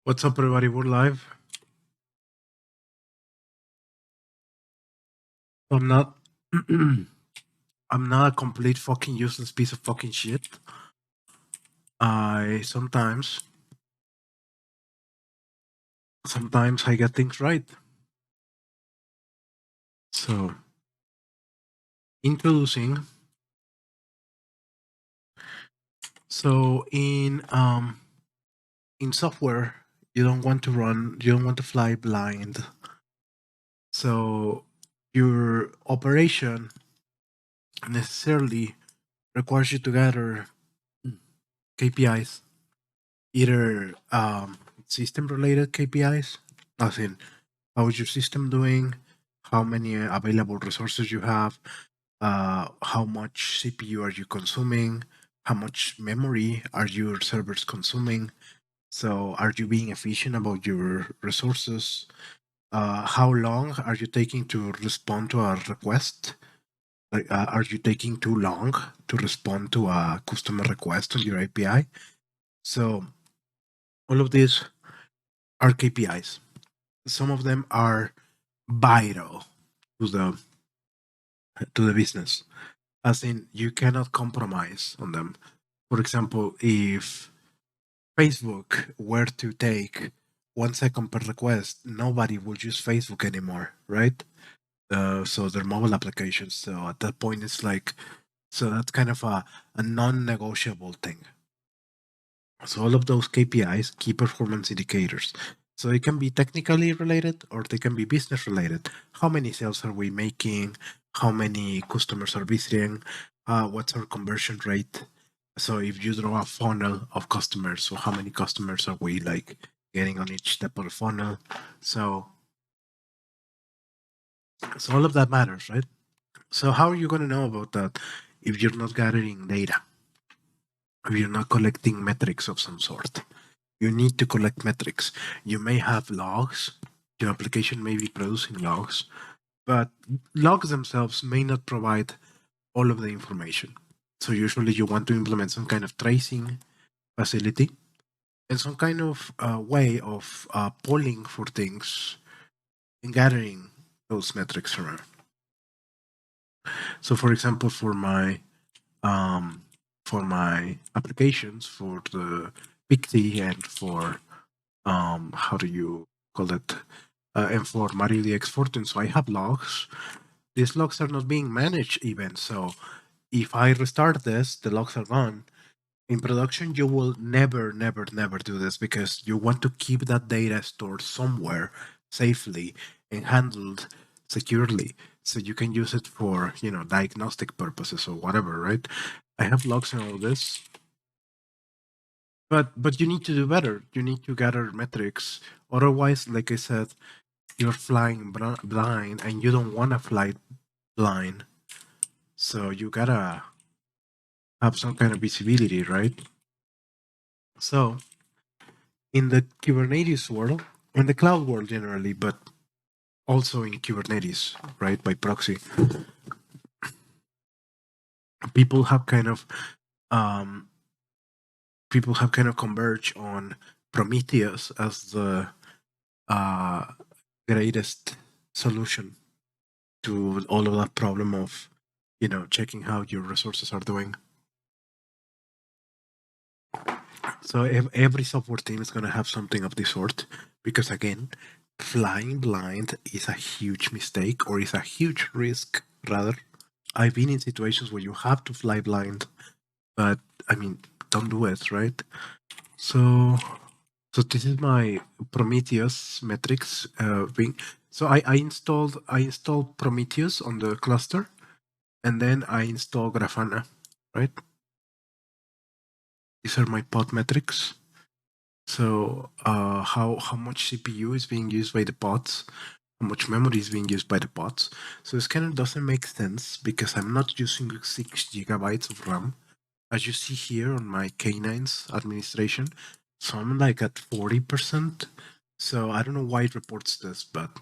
What's up, everybody? We're live. I'm not. I'm not a complete fucking useless piece of fucking shit. I sometimes I get things right. So introducing. So in software, you don't want to run. You don't want to fly blind. So your operation necessarily requires you to gather KPIs, either system related KPIs, as in how is your system doing, how many available resources you have, how much CPU are you consuming, how much memory are your servers consuming. So are you being efficient about your resources? How long are you taking to respond to a request? Like, are you taking too long to respond to a customer request on your API? So all of these are KPIs. Some of them are vital to the business, as in you cannot compromise on them. For example, if Facebook were to take 1 second per request, nobody will use Facebook anymore, right? So they're mobile applications. So at that point, it's like, so that's kind of a non-negotiable thing. So all of those KPIs, key performance indicators. So they can be technically related or they can be business related. How many sales are we making? How many customers are visiting? What's our conversion rate? So if you draw a funnel of customers, so how many customers are we like getting on each step of the funnel? So all of that matters, right? So how are you going to know about that if you're not gathering data? If you're not collecting metrics of some sort? You need to collect metrics. You may have logs. Your application may be producing logs, but logs themselves may not provide all of the information. So usually you want to implement some kind of tracing facility and some kind of way of polling for things and gathering those metrics around. So for example, for my applications, for the Pixie and for how do you call it? And for Mario DX Fortune, so I have logs. These logs are not being managed even. So if I restart this, the logs are gone. In production, you will never do this because you want to keep that data stored somewhere safely and handled securely, so you can use it for diagnostic purposes or whatever, right? I have logs and all this, but you need to do better. You need to gather metrics. Otherwise, like I said, you're flying blind and you don't want to fly blind. So you gotta have some kind of visibility, right? So in the Kubernetes world, in the cloud world generally, but also in Kubernetes, right, by proxy, people have kind of converged on Prometheus as the greatest solution to all of that problem of checking how your resources are doing. So every software team is going to have something of this sort because, again, flying blind is a huge mistake, or is a huge risk, rather. I've been in situations where you have to fly blind, but I mean, don't do it, right? So this is my Prometheus metrics thing. So I installed Prometheus on the cluster, and then I installed Grafana, right? These are my pod metrics. So how much CPU is being used by the pods, how much memory is being used by the pods. So this kind of doesn't make sense because I'm not using 6 gigabytes of RAM. As you see here on my K9's administration, so I'm like at 40%. So I don't know why it reports this, but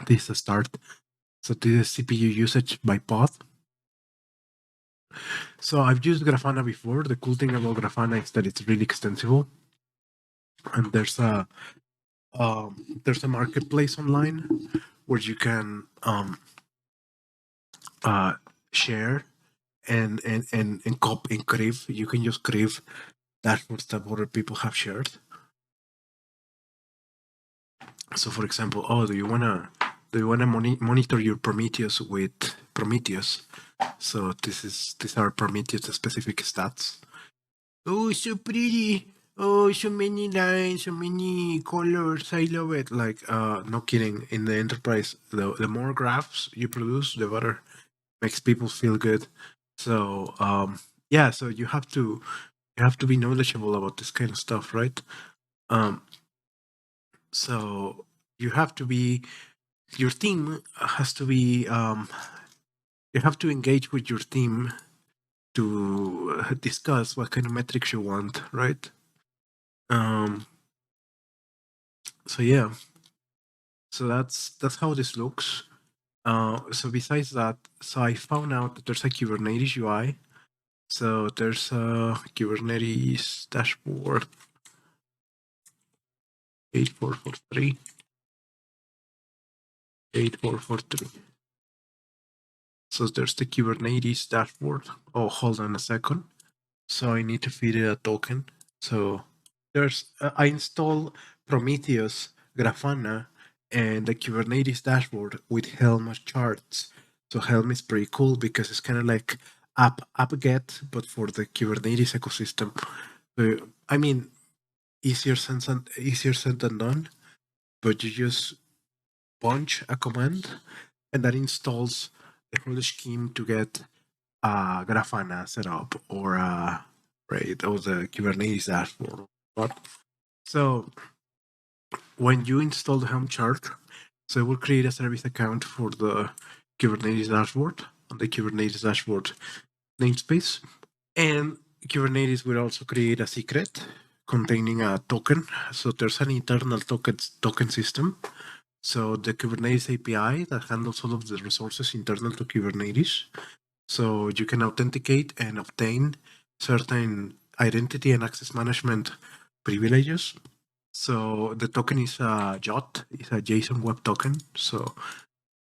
this is a start. So this is CPU usage by pod. So I've used Grafana before. The cool thing about Grafana is that it's really extensible. and there's a marketplace online where you can uh, share and crave. You can just crave dashboards that other people have shared. So, for example, do you wanna monitor your Prometheus with Prometheus? So these are Prometheus specific stats. Oh, so pretty. Oh, so many lines, so many colors. I love it. Like, no kidding. In the enterprise, the more graphs you produce, the better. Makes people feel good. So, yeah. So you have to be knowledgeable about this kind of stuff, right? Um, so you have to be. Your team has to be. You have to engage with your team to discuss what kind of metrics you want, right? Um, so yeah, so that's how this looks. So besides that, so I found out that there's a Kubernetes UI. So there's a Kubernetes dashboard 8443 8443. So there's the Kubernetes dashboard. Oh, hold on a second. So I need to feed it a token. So I install Prometheus, Grafana, and the Kubernetes dashboard with Helm charts. So Helm is pretty cool because it's kind of like apt-get, but for the Kubernetes ecosystem. I mean, easier said than done, but you just punch a command, and that installs the whole scheme to get Grafana set up or right, or the Kubernetes dashboard. But so when you install the Helm chart, so it will create a service account for the Kubernetes dashboard on the Kubernetes dashboard namespace, and Kubernetes will also create a secret containing a token. So there's an internal token system. So the Kubernetes API that handles all of the resources internal to Kubernetes. So you can authenticate and obtain certain identity and access management privileges. So the token is a JWT, it's a JSON Web Token. So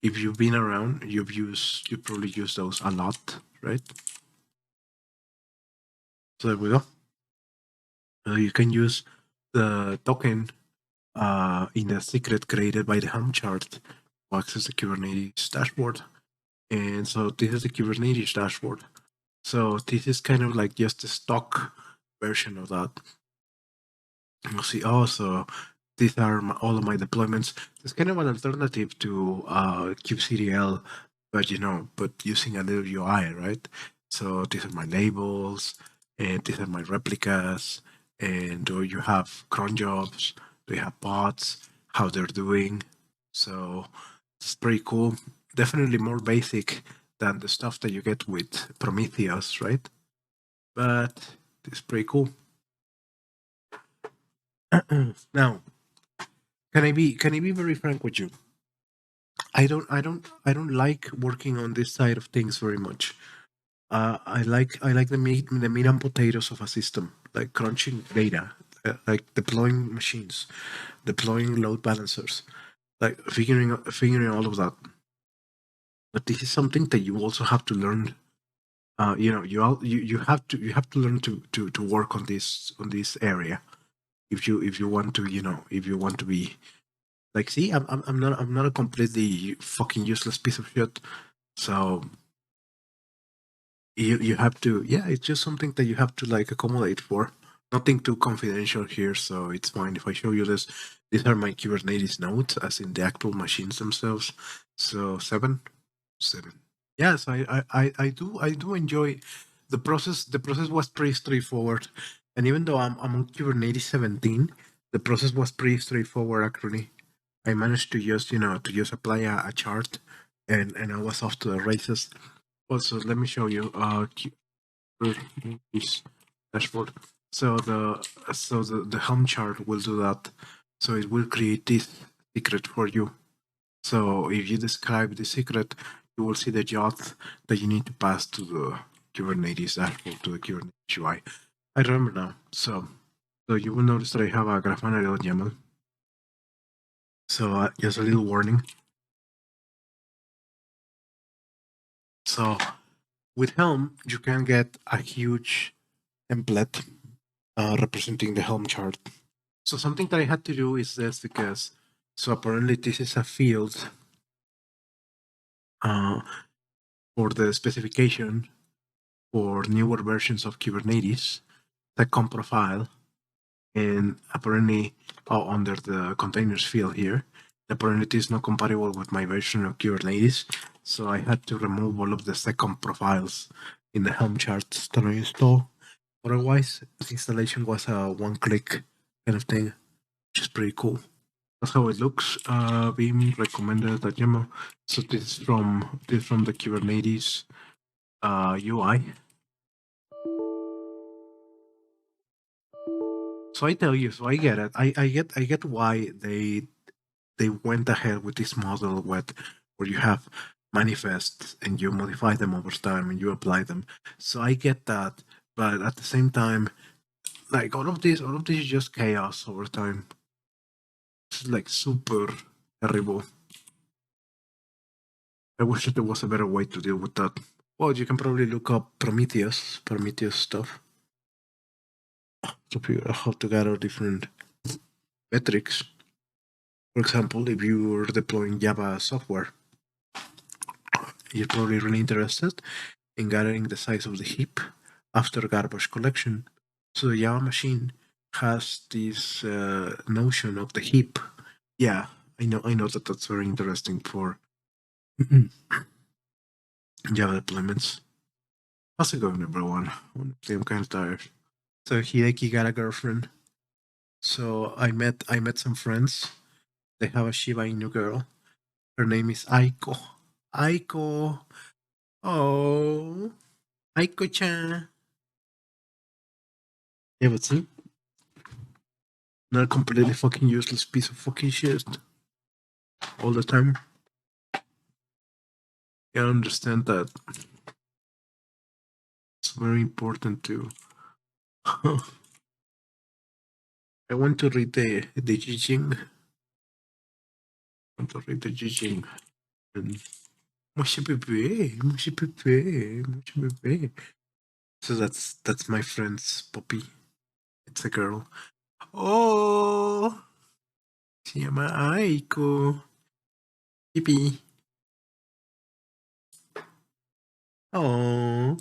if you've been around, you probably use those a lot, right? So there we go. You can use the token in the secret created by the Helm chart to access the Kubernetes dashboard. And so this is the Kubernetes dashboard. So this is kind of like just a stock version of that. You'll see, oh, so these are all of my deployments. It's kind of an alternative to kubectl, but using a little UI, right? So these are my labels, and these are my replicas, and you have cron jobs, do you have bots, how they're doing. So it's pretty cool. Definitely more basic than the stuff that you get with Prometheus, right? But it's pretty cool. Now, can I be very frank with you? I don't like working on this side of things very much. I like the meat and potatoes of a system, like crunching data, like deploying machines, deploying load balancers, like figuring all of that. But this is something that you also have to learn. You have to learn to work on this area if you want to be like, see, I'm not a completely fucking useless piece of shit. So you have to, yeah, it's just something that you have to like accommodate for. Nothing too confidential here, so it's fine if I show you this. These are my Kubernetes nodes, as in the actual machines themselves. So seven. Yes, I do enjoy the process. The process was pretty straightforward, and even though I'm on Kubernetes 17, the process was pretty straightforward actually. I managed to just apply a chart, and I was off to the races. Also, let me show you Kubernetes dashboard. So the Helm chart will do that. So it will create this secret for you. So if you describe the secret, you will see the jobs that you need to pass to the Kubernetes dashboard, to the Kubernetes UI. I remember now. So So you will notice that I have a Grafana YAML. So just a little warning. So with Helm, you can get a huge template representing the Helm chart. So something that I had to do is this because, so apparently this is a field for the specification for newer versions of Kubernetes, the com profile, and apparently under the containers field here, apparently it is not compatible with my version of Kubernetes, so I had to remove all of the second profiles in the Helm charts that I installed. Otherwise, the installation was a one-click kind of thing, which is pretty cool. That's how it looks. Being recommended that YAML. So this is from the Kubernetes UI. So I tell you, so I get it. I get why they went ahead with this model where you have manifests and you modify them over time and you apply them. So I get that, but at the same time, like all of this is just chaos over time. It's like super terrible. I wish that there was a better way to deal with that. Well, you can probably look up Prometheus stuff to figure out how to gather different metrics. For example, if you are deploying Java software, you're probably really interested in gathering the size of the heap after garbage collection. So the Java machine has this notion of the heap. Yeah, I know that that's very interesting for Java deployments. How's it going, everyone? Honestly, I'm kind of tired. So Hideki got a girlfriend. So I met some friends. They have a Shiba Inu girl. Her name is Aiko. Aiko. Oh, Aiko-chan. Yeah, but see, not a completely fucking useless piece of fucking shit all the time. You understand that it's very important to. I want to read the Jijing. I want to read the Jijing. And Mushy bebe, mushy bebe, mushy bebe. So that's my friend's puppy. It's a girl. Oh, se llama Aiko. Yippee. Oh.